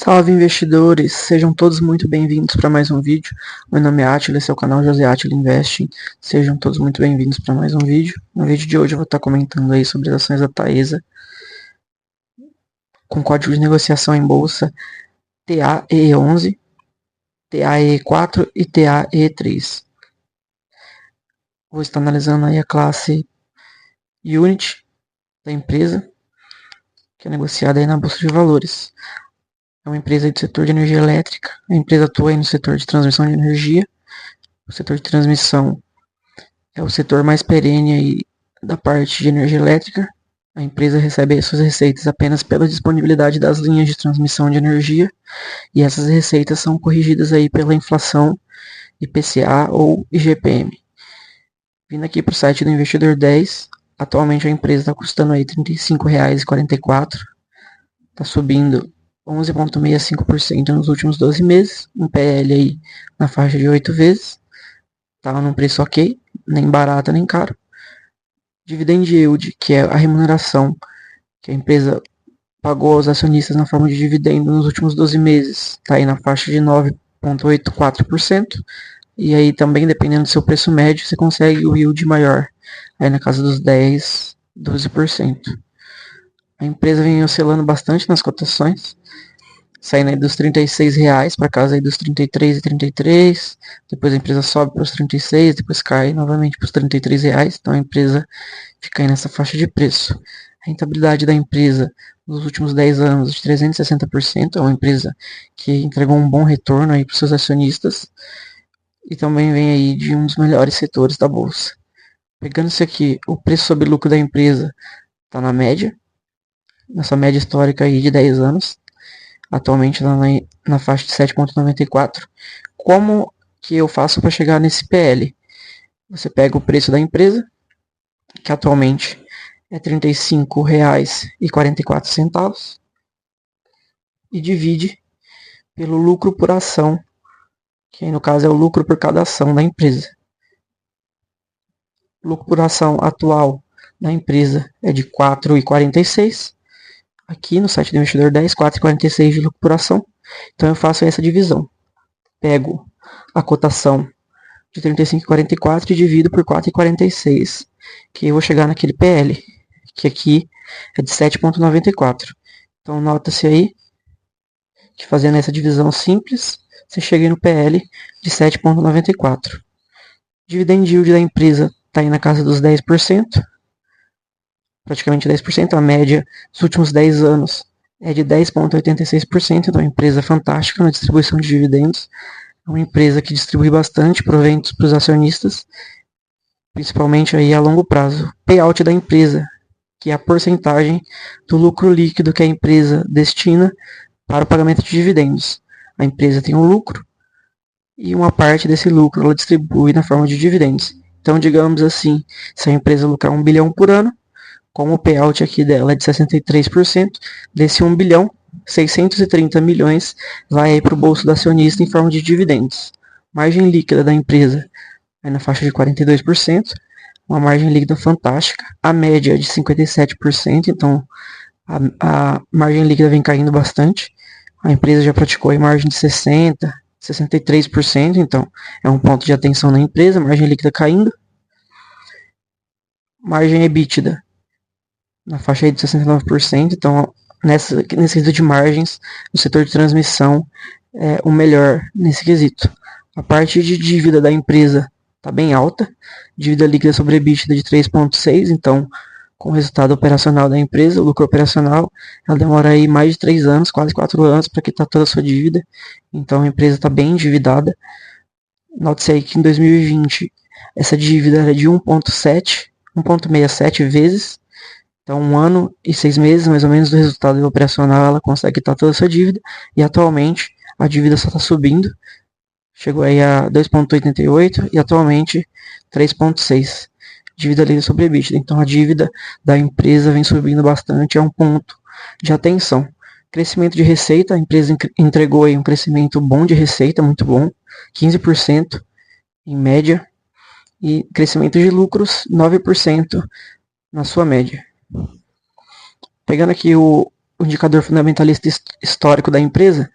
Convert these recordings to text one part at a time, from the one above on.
Salve investidores, sejam todos muito bem-vindos para mais um vídeo. Meu nome é Átila, esse é o canal José Átila Investing. Sejam todos muito bem-vindos para mais um vídeo. No vídeo de hoje eu vou estar comentando aí sobre as ações da Taesa com código de negociação em bolsa TAE11, TAE4 e TAE3. Vou estar analisando aí a classe Unity da empresa, que é negociada aí na bolsa de valores. É uma empresa do setor de energia elétrica. A empresa atua aí no setor de transmissão de energia. O setor de transmissão é o setor mais perene aí da parte de energia elétrica. A empresa recebe suas receitas apenas pela disponibilidade das linhas de transmissão de energia, e essas receitas são corrigidas aí pela inflação, IPCA ou IGPM. Vindo aqui para o site do Investidor 10, atualmente a empresa está custando aí R$ 35,44, está subindo 11,65% nos últimos 12 meses, um PL aí na faixa de 8 vezes, está num preço ok, nem barato nem caro. Dividend yield, que é a remuneração que a empresa pagou aos acionistas na forma de dividendo nos últimos 12 meses, está aí na faixa de 9,84%, e aí também, dependendo do seu preço médio, você consegue o yield maior, aí na casa dos 10, 12%. A empresa vem oscilando bastante nas cotações, saindo aí dos R$36 para casa aí dos 33,33, depois a empresa sobe para os 36, depois cai novamente para os R$33, então a empresa fica aí nessa faixa de preço. A rentabilidade da empresa nos últimos 10 anos de 360%, é uma empresa que entregou um bom retorno aí para os seus acionistas e também vem aí de um dos melhores setores da bolsa. Pegando-se aqui, o preço sobre lucro da empresa está na média, nessa média histórica aí de 10 anos, atualmente na faixa de 7,94. Como que eu faço para chegar nesse PL? Você pega o preço da empresa, que atualmente é R$ 35,44, e divide pelo lucro por ação, que no caso é o lucro por cada ação da empresa. O lucro por ação atual da empresa é de R$ 4,46. Aqui no site do Investidor 10, 4,46 de lucro por ação. Então eu faço essa divisão. Pego a cotação de 35,44 e divido por 4,46, que eu vou chegar naquele PL, que aqui é de 7,94. Então nota-se aí que fazendo essa divisão simples, você chega no PL de 7,94. Dividend yield da empresa está aí na casa dos 10%, praticamente 10%, a média dos últimos 10 anos é de 10,86%, então é uma empresa fantástica na distribuição de dividendos. É uma empresa que distribui bastante proventos para os acionistas, principalmente aí a longo prazo. Payout da empresa, que é a porcentagem do lucro líquido que a empresa destina para o pagamento de dividendos. A empresa tem um lucro e uma parte desse lucro ela distribui na forma de dividendos. Então, digamos assim, se a empresa lucrar 1 bilhão por ano, como o payout aqui dela é de 63%, desse 1 bilhão, 630 milhões vai para o bolso do acionista em forma de dividendos. Margem líquida da empresa é na faixa de 42%, uma margem líquida fantástica. A média é de 57%, então a margem líquida vem caindo bastante. A empresa já praticou a margem de 60%, 63%, então é um ponto de atenção na empresa, margem líquida caindo. Margem EBITDA na faixa de 69%, então nesse quesito de margens, o setor de transmissão é o melhor nesse quesito. A parte de dívida da empresa está bem alta, dívida líquida sobre EBITDA de 3,6, então com o resultado operacional da empresa, o lucro operacional, ela demora aí mais de 3 anos, quase 4 anos para quitar toda a sua dívida, então a empresa está bem endividada. Note-se aí que em 2020 essa dívida era de 1,67 vezes, então 1 ano e 6 meses mais ou menos do resultado operacional ela consegue quitar toda a sua dívida, e atualmente a dívida só está subindo, chegou aí a 2,88 e atualmente 3,6 dívida líquida sobre EBITDA. Então a dívida da empresa vem subindo bastante, é um ponto de atenção. Crescimento de receita, a empresa entregou aí um crescimento bom de receita, muito bom, 15% em média, e crescimento de lucros 9% na sua média. Pegando aqui o o indicador fundamentalista histórico da empresa,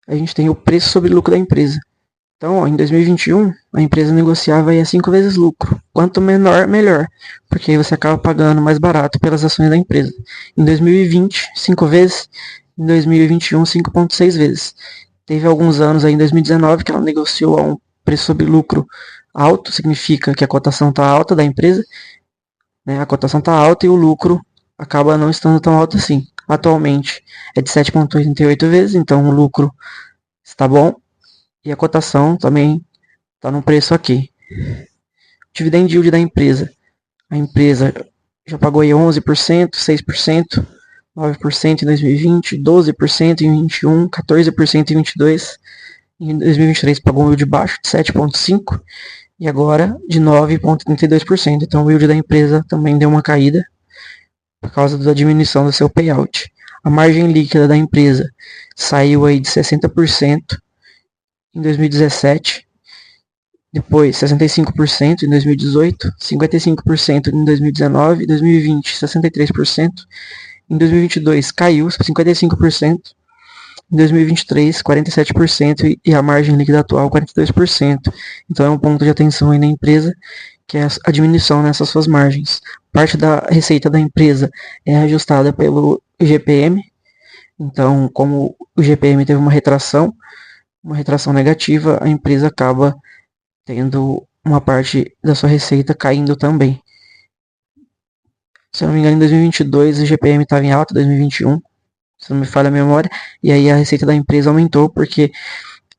a gente tem o preço sobre lucro da empresa. Então, ó, em 2021, a empresa negociava aí a 5 vezes lucro. Quanto menor, melhor, porque aí você acaba pagando mais barato pelas ações da empresa. Em 2020, 5 vezes. Em 2021, 5,6 vezes. Teve alguns anos aí em 2019 que ela negociou a um preço sobre lucro alto, significa que a cotação está alta da empresa, né? A cotação está alta e o lucro acaba não estando tão alto assim. Atualmente é de 7,88 vezes, então o lucro está bom e a cotação também está num preço aqui. Dividend yield da empresa. A empresa já pagou aí 11%, 6%, 9% em 2020, 12% em 2021, 14% em 2022. Em 2023 pagou um yield baixo de 7,5% e agora de 9,32%. Então o yield da empresa também deu uma caída por causa da diminuição do seu payout. A margem líquida da empresa saiu aí de 60% em 2017, depois 65% em 2018, 55% em 2019, 2020 63%, em 2022 caiu 55%, em 2023 47% e a margem líquida atual 42%. Então é um ponto de atenção aí na empresa, que é a diminuição nessas suas margens. Parte da receita da empresa é ajustada pelo IGPM, então como o IGPM teve uma retração negativa, a empresa acaba tendo uma parte da sua receita caindo também. Se eu não me engano, em 2022 o IGPM estava em alta, 2021, se não me falha a memória, e aí a receita da empresa aumentou porque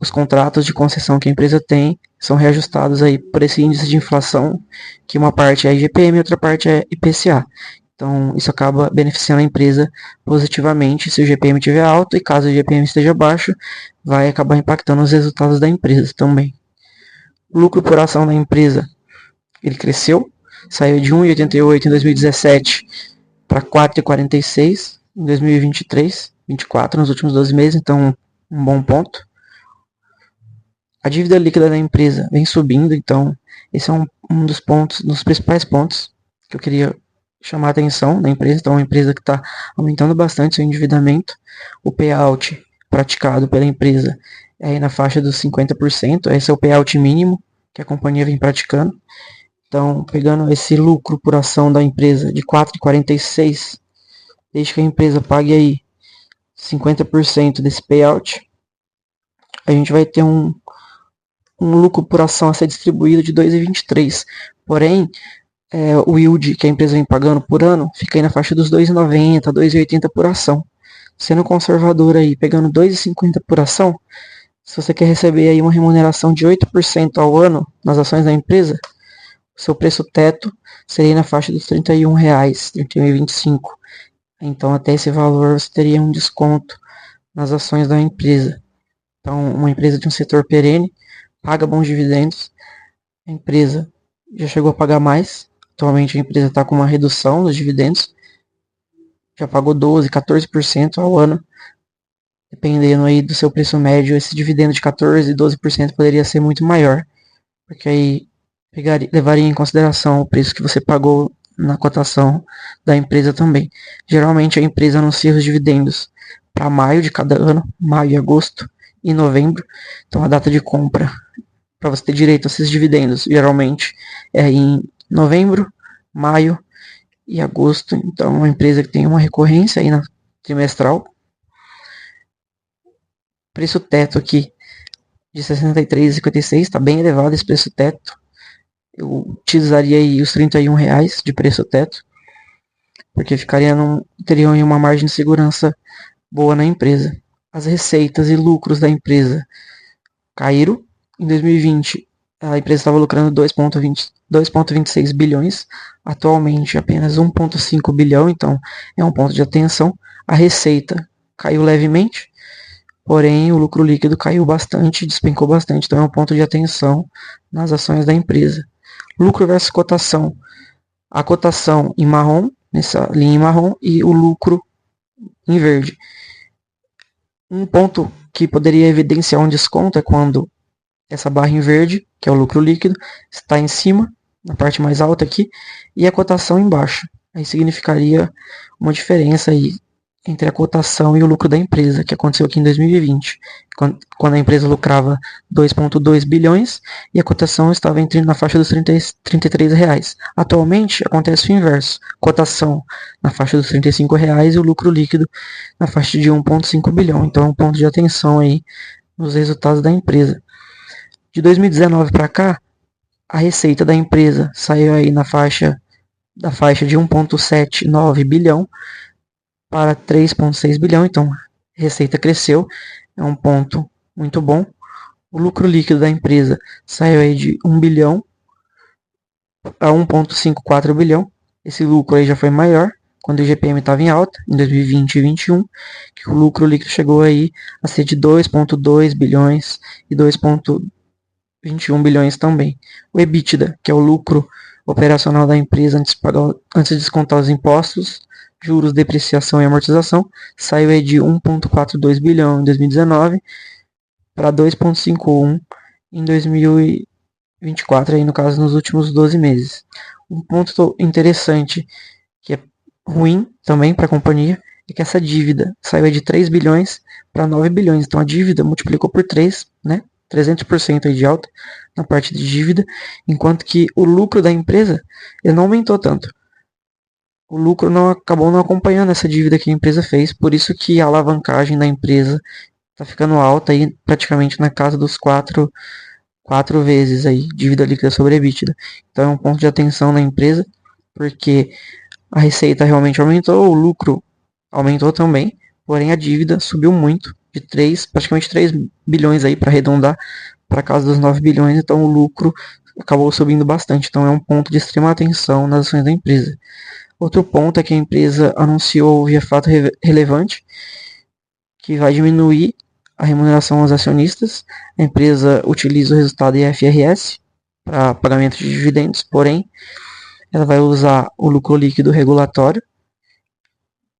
os contratos de concessão que a empresa tem são reajustados aí por esse índice de inflação, que uma parte é IGPM e outra parte é IPCA. Então, isso acaba beneficiando a empresa positivamente se o IGPM estiver alto, e caso o IGPM esteja baixo, vai acabar impactando os resultados da empresa também. O lucro por ação da empresa, ele cresceu, saiu de 1,88 em 2017 para 4,46 em 2023, 24 nos últimos 12 meses, então um bom ponto. A dívida líquida da empresa vem subindo, então esse é um dos pontos, dos principais pontos que eu queria chamar a atenção da empresa. Então, é uma empresa que está aumentando bastante seu endividamento. O payout praticado pela empresa é aí na faixa dos 50%. Esse é o payout mínimo que a companhia vem praticando. Então, pegando esse lucro por ação da empresa de 4,46, desde que a empresa pague aí 50% desse payout, a gente vai ter um lucro por ação a ser distribuído de 2,23. Porém, o yield que a empresa vem pagando por ano fica aí na faixa dos 2,90, 2,80 por ação. Sendo conservador aí, pegando 2,50 por ação, se você quer receber aí uma remuneração de 8% ao ano nas ações da empresa, o seu preço teto seria na faixa dos R$ 31,00, R$ 31,25. Então, até esse valor você teria um desconto nas ações da empresa. Então, uma empresa de um setor perene paga bons dividendos. A empresa já chegou a pagar mais. Atualmente a empresa está com uma redução dos dividendos. Já pagou 12%, 14% ao ano. Dependendo aí do seu preço médio, esse dividendo de 14%, 12% poderia ser muito maior. Porque aí levaria em consideração o preço que você pagou na cotação da empresa também. Geralmente a empresa anuncia os dividendos para maio de cada ano, maio e agosto e novembro. Então a data de compra para você ter direito a esses dividendos geralmente é em novembro, maio e agosto. Então é uma empresa que tem uma recorrência aí na trimestral. Preço teto aqui de 63,56, está bem elevado esse preço teto. Eu utilizaria aí os R$ 31,00 de preço teto, porque teria uma margem de segurança boa na empresa. As receitas e lucros da empresa caíram. Em 2020, a empresa estava lucrando 2,26 bilhões, atualmente apenas 1,5 bilhão, então é um ponto de atenção. A receita caiu levemente, porém o lucro líquido caiu bastante, despencou bastante, então é um ponto de atenção nas ações da empresa. Lucro versus cotação. A cotação em marrom, nessa linha em marrom, e o lucro em verde. Um ponto que poderia evidenciar um desconto é quando essa barra em verde, que é o lucro líquido, está em cima, na parte mais alta aqui, e a cotação embaixo. Aí significaria uma diferença aí entre a cotação e o lucro da empresa, que aconteceu aqui em 2020, quando a empresa lucrava 2,2 bilhões e a cotação estava na faixa dos 33 reais. Atualmente acontece o inverso, cotação na faixa dos 35 reais e o lucro líquido na faixa de 1,5 bilhão. Então é um ponto de atenção aí nos resultados da empresa. De 2019 para cá, a receita da empresa saiu aí na faixa de 1,79 bilhão para 3,6 bilhão, então a receita cresceu, é um ponto muito bom. O lucro líquido da empresa saiu aí de 1 bilhão a 1,54 bilhão. Esse lucro aí já foi maior quando o IGPM estava em alta, em 2020 e 2021, que o lucro líquido chegou aí a ser de 2,2 bilhões e 2,21 bilhões também. O EBITDA, que é o lucro operacional da empresa antes de descontar os impostos, juros, depreciação e amortização, saiu aí de 1,42 bilhão em 2019 para 2,51 em 2024, aí no caso nos últimos 12 meses. Um ponto interessante, que é ruim também para a companhia, é que essa dívida saiu de 3 bilhões para 9 bilhões, então a dívida multiplicou por 3, né? 300% aí de alta na parte de dívida, enquanto que o lucro da empresa ele não aumentou tanto. O lucro acabou não acompanhando essa dívida que a empresa fez, por isso que a alavancagem da empresa está ficando alta aí, praticamente na casa dos 4 vezes aí, dívida líquida sobre EBITDA. Então é um ponto de atenção na empresa, porque a receita realmente aumentou, o lucro aumentou também, porém a dívida subiu muito, de praticamente 3 bilhões aí para arredondar para casa dos 9 bilhões, então o lucro acabou subindo bastante. Então é um ponto de extrema atenção nas ações da empresa. Outro ponto é que a empresa anunciou via fato relevante que vai diminuir a remuneração aos acionistas. A empresa utiliza o resultado IFRS para pagamento de dividendos, porém ela vai usar o lucro líquido regulatório,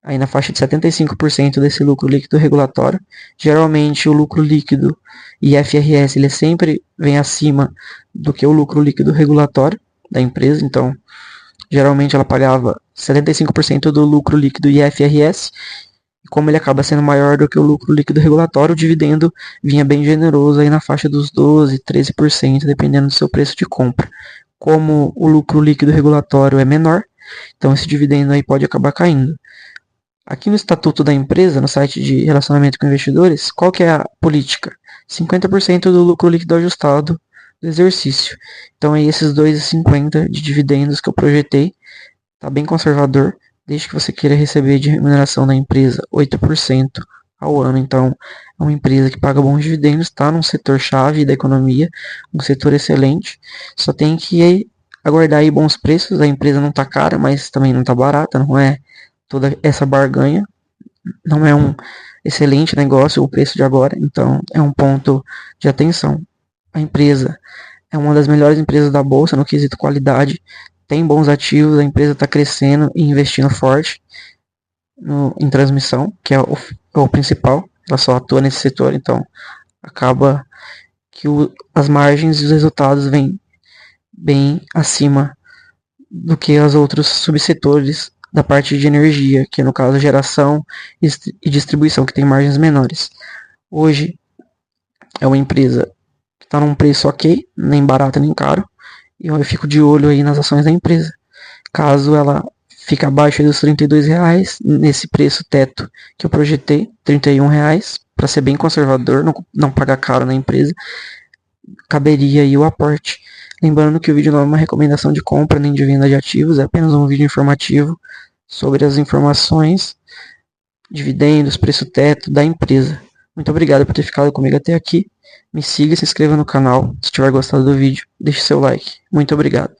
aí na faixa de 75% desse lucro líquido regulatório. Geralmente o lucro líquido IFRS ele sempre vem acima do que o lucro líquido regulatório da empresa, então geralmente ela pagava 75% do lucro líquido IFRS, e como ele acaba sendo maior do que o lucro líquido regulatório, o dividendo vinha bem generoso aí na faixa dos 12%, 13%, dependendo do seu preço de compra. Como o lucro líquido regulatório é menor, então esse dividendo aí pode acabar caindo. Aqui no estatuto da empresa, no site de relacionamento com investidores, qual que é a política? 50% do lucro líquido ajustado do exercício. Então aí esses 2,50 de dividendos que eu projetei, tá bem conservador, desde que você queira receber de remuneração da empresa 8% ao ano. Então é uma empresa que paga bons dividendos, está num setor chave da economia, um setor excelente. Só tem que aguardar aí bons preços. A empresa não está cara, mas também não está barata, não é toda essa barganha, não é um excelente negócio o preço de agora, então é um ponto de atenção. A empresa é uma das melhores empresas da bolsa no quesito qualidade, tem bons ativos, a empresa está crescendo e investindo forte em transmissão, que é o principal, ela só atua nesse setor, então acaba que as margens e os resultados vêm bem acima do que os outros subsetores da parte de energia, que no caso geração e distribuição, que tem margens menores. Hoje é uma empresa que está num preço ok, nem barato nem caro, e eu fico de olho aí nas ações da empresa. Caso ela fique abaixo dos R$32, nesse preço teto que eu projetei, R$31, para ser bem conservador, não pagar caro na empresa, caberia aí o aporte. Lembrando que o vídeo não é uma recomendação de compra nem de venda de ativos, é apenas um vídeo informativo sobre as informações, dividendos, preço teto da empresa. Muito obrigado por ter ficado comigo até aqui. Me siga e se inscreva no canal. Se tiver gostado do vídeo, deixe seu like. Muito obrigado.